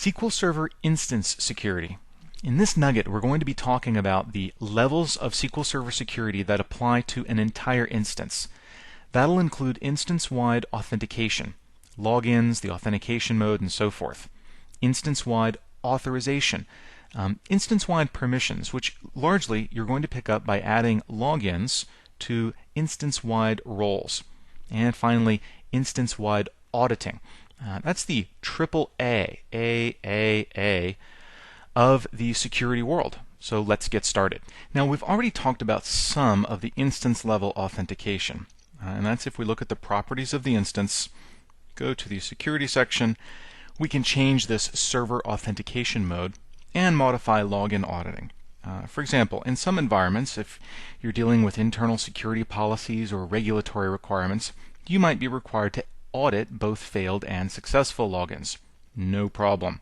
SQL Server Instance Security. In this nugget, we're going to be talking about the levels of SQL Server security that apply to an entire instance. That'll include instance-wide authentication, logins, the authentication mode, and so forth. Instance-wide authorization, instance-wide permissions, which largely you're going to pick up by adding logins to instance-wide roles. And finally, instance-wide auditing. That's the triple A of the security world. So let's get started. Now we've already talked about some of the instance level authentication. And that's if we look at the properties of the instance, go to the security section, we can change this server authentication mode and modify login auditing. For example, in some environments, if you're dealing with internal security policies or regulatory requirements, you might be required to audit both failed and successful logins. No problem.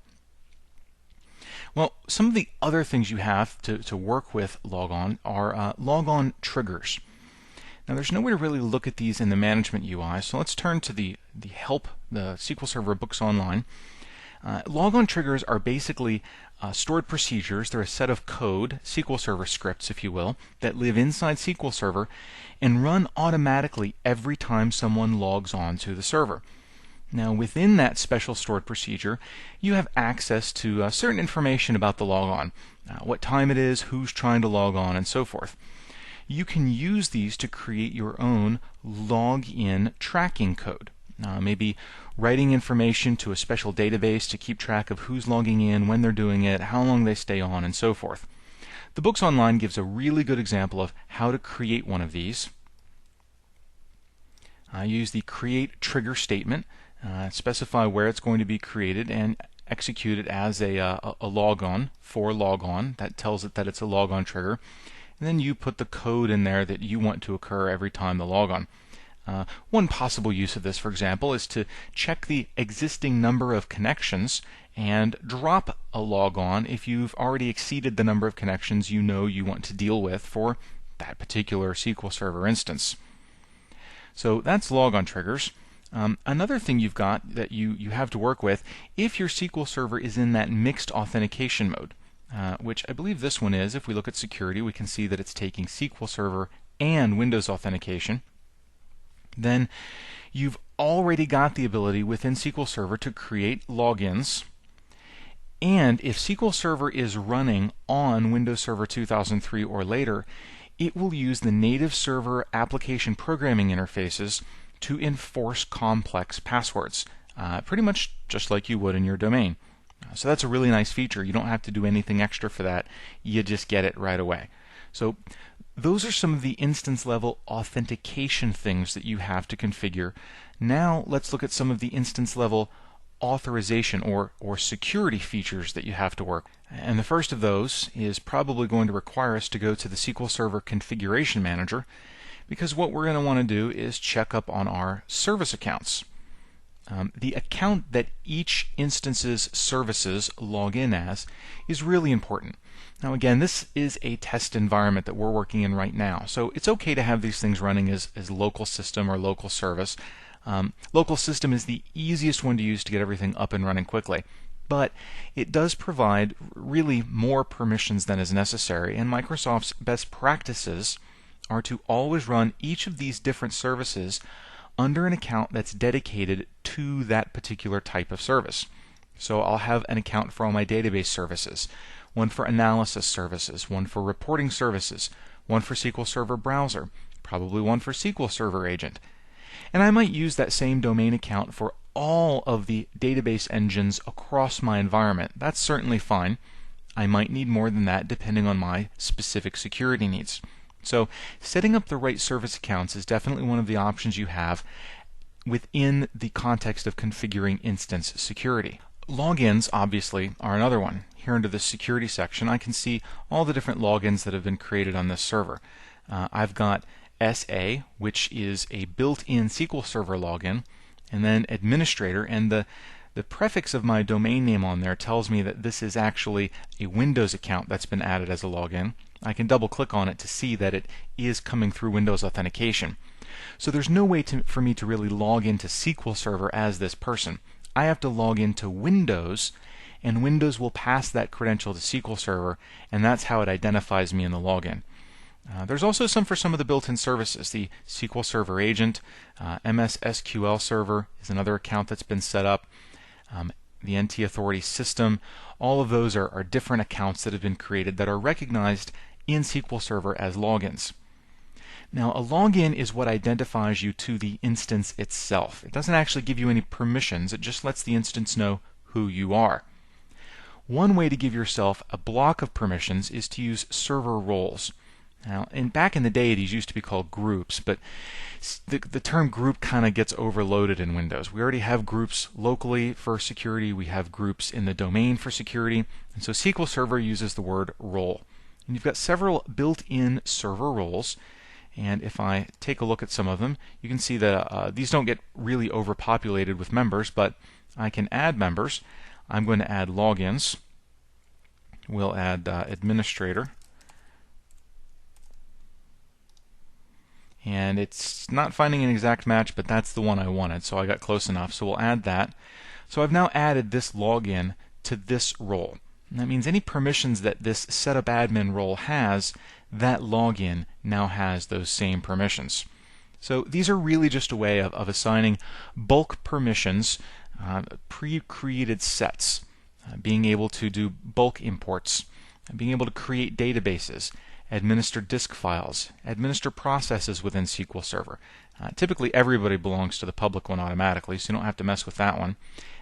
Well, some of the other things you have to work with logon are logon triggers. Now there's no way to really look at these in the management UI, so let's turn to the help, the SQL Server books online. Logon triggers are basically stored procedures. They're a set of code, SQL Server scripts if you will, that live inside SQL Server and run automatically every time someone logs on to the server. Now within that special stored procedure, you have access to certain information about the logon, what time it is, who's trying to log on, and so forth. You can use these to create your own login tracking code. Maybe writing information to a special database to keep track of who's logging in, when they're doing it, how long they stay on, and so forth. The books online gives a really good example of how to create one of these. Use the create trigger statement, specify where it's going to be created, and execute it as a logon for logon. That tells it that it's a logon trigger. And then you put the code in there that you want to occur every time the logon. One possible use of this, for example, is to check the existing number of connections and drop a logon if you've already exceeded the number of connections you know you want to deal with for that particular SQL Server instance. So that's logon triggers. Another thing you've got that you have to work with, if your SQL Server is in that mixed authentication mode, which I believe this one is. If we look at security, we can see that it's taking SQL Server and Windows authentication. Then you've already got the ability within SQL Server to create logins. And if SQL Server is running on Windows Server 2003 or later, it will use the native server application programming interfaces to enforce complex passwords, pretty much just like you would in your domain. So that's a really nice feature. You don't have to do anything extra for that. You just get it right away. So those are some of the instance level authentication things that you have to configure. Now let's look at some of the instance level authorization or security features that you have to work. And the first of those is probably going to require us to go to the SQL Server Configuration Manager, because what we're going to want to do is check up on our service accounts. The account that each instance's services log in as is really important. Now again, this is a test environment that we're working in right now, so it's okay to have these things running as local system or local service. Local system is the easiest one to use to get everything up and running quickly, but it does provide really more permissions than is necessary, and Microsoft's best practices are to always run each of these different services under an account that's dedicated to that particular type of service. So I'll have an account for all my database services, one for analysis services, one for reporting services, one for SQL Server Browser, probably one for SQL Server Agent. And I might use that same domain account for all of the database engines across my environment. That's certainly fine. I might need more than that depending on my specific security needs. So setting up the right service accounts is definitely one of the options you have within the context of configuring instance security. Logins, obviously, are another one. Here under the security section, I can see all the different logins that have been created on this server. I've got SA, which is a built-in SQL Server login, and then administrator, and the prefix of my domain name on there tells me that this is actually a Windows account that's been added as a login. I can double click on it to see that it is coming through Windows authentication. So there's no way for me to really log into SQL Server as this person. I have to log into Windows and Windows will pass that credential to SQL Server, and that's how it identifies me in the login. There's also some for some of the built-in services. The SQL Server agent, MS SQL Server is another account that's been set up. The NT Authority system, all of those are different accounts that have been created that are recognized in SQL Server as logins. Now, a login is what identifies you to the instance itself. It doesn't actually give you any permissions, it just lets the instance know who you are. One way to give yourself a block of permissions is to use server roles. Now, back in the day, these used to be called groups, but the term group kind of gets overloaded in Windows. We already have groups locally for security, we have groups in the domain for security, and so SQL Server uses the word role. And you've got several built-in server roles, and if I take a look at some of them, you can see that these don't get really overpopulated with members, but I can add members. I'm going to add logins. We'll add administrator. And it's not finding an exact match, but that's the one I wanted, so I got close enough, so we'll add that. So I've now added this login to this role. And that means any permissions that this setup admin role has, that login now has those same permissions. So these are really just a way of assigning bulk permissions, pre-created sets, being able to do bulk imports, being able to create databases, administer disk files, administer processes within SQL Server. Typically everybody belongs to the public one automatically, so you don't have to mess with that one.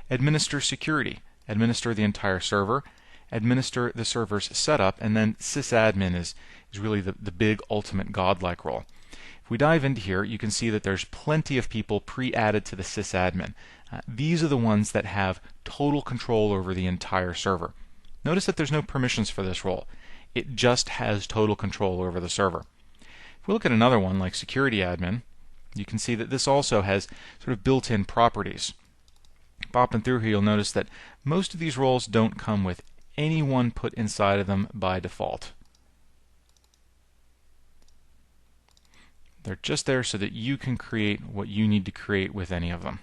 Administer security, administer the entire server, administer the server's setup, and then sysadmin is really the big ultimate godlike role. If we dive into here, you can see that there's plenty of people pre-added to the sysadmin. These are the ones that have total control over the entire server. Notice that there's no permissions for this role. It just has total control over the server. If we look at another one like security admin, you can see that this also has sort of built-in properties. Bopping through here, you'll notice that most of these roles don't come with anyone put inside of them by default. They're just there so that you can create what you need to create with any of them.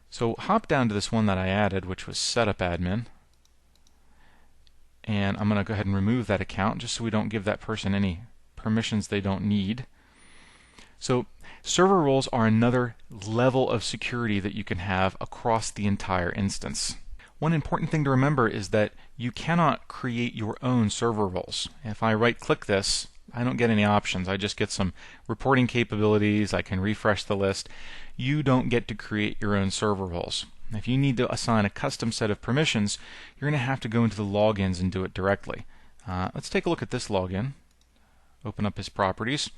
So hop down to this one that I added, which was setup admin. And I'm going to go ahead and remove that account just so we don't give that person any permissions they don't need. So server roles are another level of security that you can have across the entire instance. One important thing to remember is that you cannot create your own server roles. If I right-click this, I don't get any options. I just get some reporting capabilities. I can refresh the list. You don't get to create your own server roles. If you need to assign a custom set of permissions, you're going to have to go into the logins and do it directly. Let's take a look at this login. Open up his properties.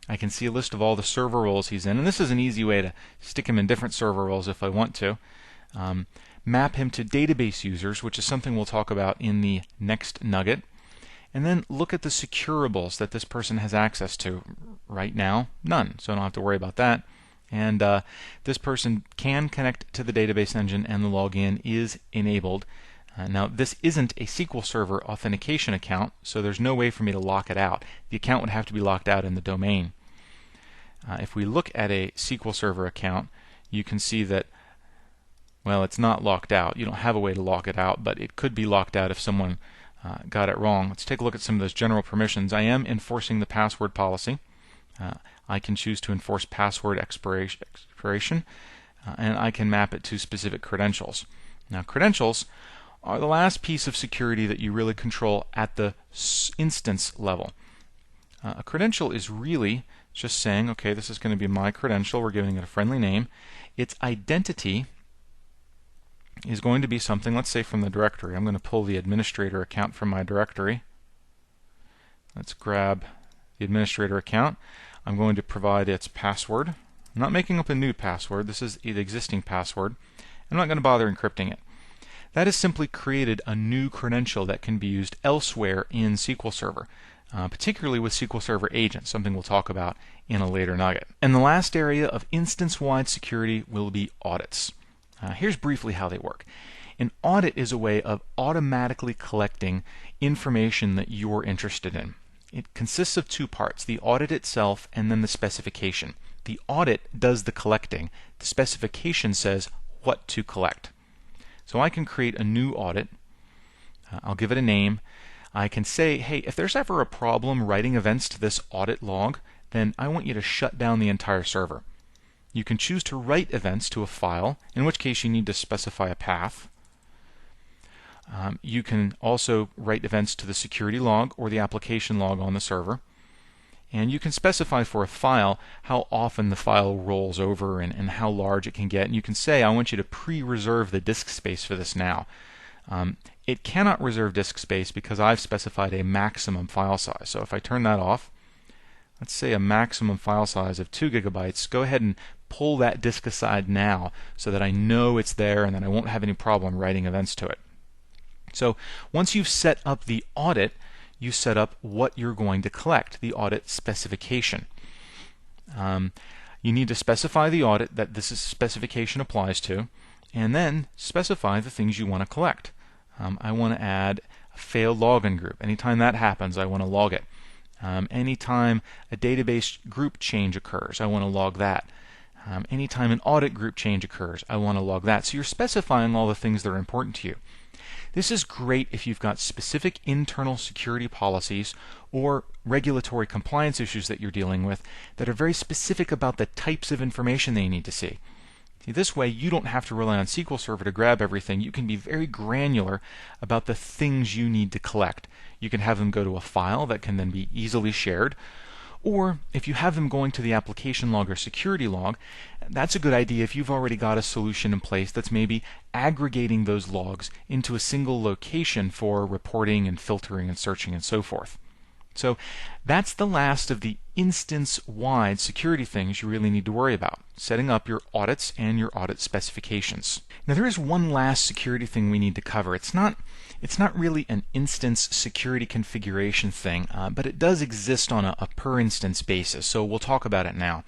I can see a list of all the server roles he's in, and this is an easy way to stick him in different server roles if I want to. Map him to database users, which is something we'll talk about in the next nugget. And then look at the securables that this person has access to. Right now, none, so I don't have to worry about that. And this person can connect to the database engine and the login is enabled. Now this isn't a SQL Server authentication account, so there's no way for me to lock it out. The account would have to be locked out in the domain. If we look at a SQL Server account, you can see that, well, it's not locked out. You don't have a way to lock it out, but it could be locked out if someone got it wrong. Let's take a look at some of those general permissions. I am enforcing the password policy. I can choose to enforce password expiration, and I can map it to specific credentials. Now, credentials are the last piece of security that you really control at the instance level. A credential is really just saying, okay, this is going to be my credential. We're giving it a friendly name. Its identity is going to be something, let's say from the directory. I'm going to pull the administrator account from my directory. Let's grab the administrator account. I'm going to provide its password. I'm not making up a new password. This is the existing password. I'm not going to bother encrypting it. That has simply created a new credential that can be used elsewhere in SQL Server, particularly with SQL Server agents, something we'll talk about in a later nugget. And the last area of instance-wide security will be audits. Here's briefly how they work. An audit is a way of automatically collecting information that you're interested in. It consists of two parts, the audit itself and then the specification. The audit does the collecting. The specification says what to collect. So I can create a new audit. I'll give it a name. I can say, hey, if there's ever a problem writing events to this audit log, then I want you to shut down the entire server. You can choose to write events to a file, in which case you need to specify a path. You can also write events to the security log or the application log on the server. And you can specify for a file how often the file rolls over and how large it can get. And you can say, I want you to pre-reserve the disk space for this now. It cannot reserve disk space because I've specified a maximum file size. So if I turn that off, let's say a maximum file size of 2 gigabytes, go ahead and pull that disk aside now so that I know it's there and that I won't have any problem writing events to it. So once you've set up the audit, you set up what you're going to collect, the audit specification. You need to specify the audit that this specification applies to, and then specify the things you want to collect. I want to add a failed login group. Anytime that happens, I want to log it. Anytime a database group change occurs, I want to log that. Anytime an audit group change occurs, I want to log that. So you're specifying all the things that are important to you. This is great if you've got specific internal security policies or regulatory compliance issues that you're dealing with that are very specific about the types of information they need to see. This way, you don't have to rely on SQL Server to grab everything. You can be very granular about the things you need to collect. You can have them go to a file that can then be easily shared. Or if you have them going to the application log or security log, that's a good idea if you've already got a solution in place that's maybe aggregating those logs into a single location for reporting and filtering and searching and so forth. So that's the last of the instance-wide security things you really need to worry about, setting up your audits and your audit specifications. Now there is one last security thing we need to cover. It's not really an instance security configuration thing, but it does exist on a per instance basis, so we'll talk about it now.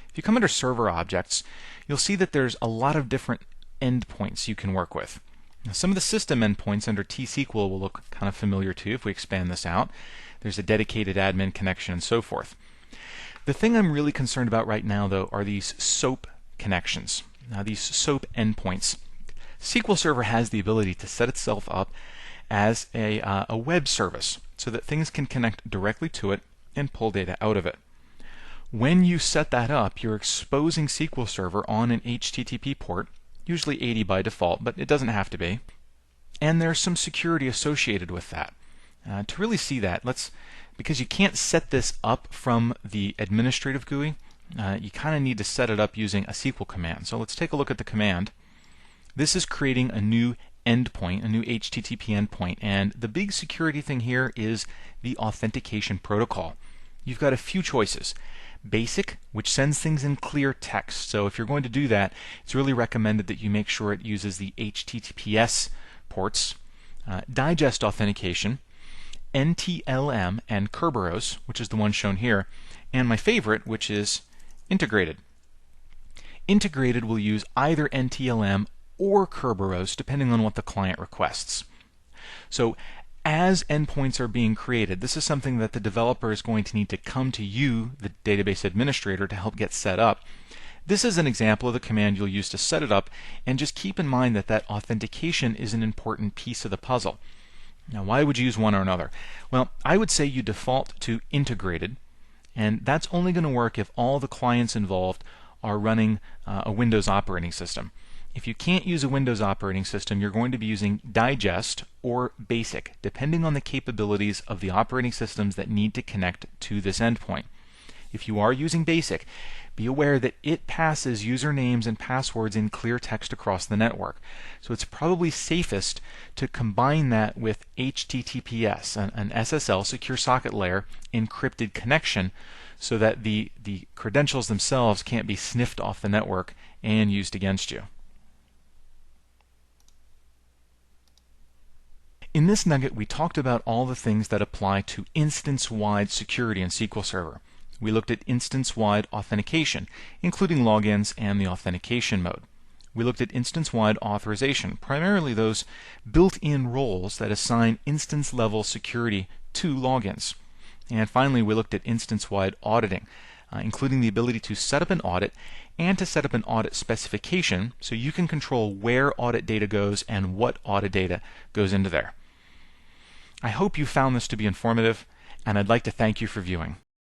If you come under server objects, you'll see that there's a lot of different endpoints you can work with. Now, some of the system endpoints under T-SQL will look kind of familiar to you if we expand this out. There's a dedicated admin connection and so forth. The thing I'm really concerned about right now, though, are these SOAP connections. Now, these SOAP endpoints. SQL Server has the ability to set itself up as a web service so that things can connect directly to it and pull data out of it. When you set that up, you're exposing SQL Server on an HTTP port, usually 80 by default, but it doesn't have to be. And there's some security associated with that. To really see that, because you can't set this up from the administrative GUI, you kind of need to set it up using a SQL command. So let's take a look at the command. This is creating a new endpoint, a new HTTP endpoint, and the big security thing here is the authentication protocol. You've got a few choices. Basic, which sends things in clear text. So if you're going to do that, it's really recommended that you make sure it uses the HTTPS ports. Digest authentication, NTLM, and Kerberos, which is the one shown here, and my favorite, which is integrated. Integrated will use either NTLM or Kerberos, depending on what the client requests. So as endpoints are being created, this is something that the developer is going to need to come to you, the database administrator, to help get set up. This is an example of the command you'll use to set it up, and just keep in mind that that authentication is an important piece of the puzzle. Now, why would you use one or another? Well, I would say you default to integrated, and that's only going to work if all the clients involved are running a Windows operating system. If you can't use a Windows operating system, you're going to be using Digest or Basic, depending on the capabilities of the operating systems that need to connect to this endpoint. If you are using Basic, be aware that it passes usernames and passwords in clear text across the network. So it's probably safest to combine that with HTTPS, an SSL, secure socket layer, encrypted connection, so that the credentials themselves can't be sniffed off the network and used against you. In this nugget, we talked about all the things that apply to instance-wide security in SQL Server. We looked at instance-wide authentication, including logins and the authentication mode. We looked at instance-wide authorization, primarily those built-in roles that assign instance-level security to logins. And finally, we looked at instance-wide auditing, including the ability to set up an audit and to set up an audit specification so you can control where audit data goes and what audit data goes into there. I hope you found this to be informative, and I'd like to thank you for viewing.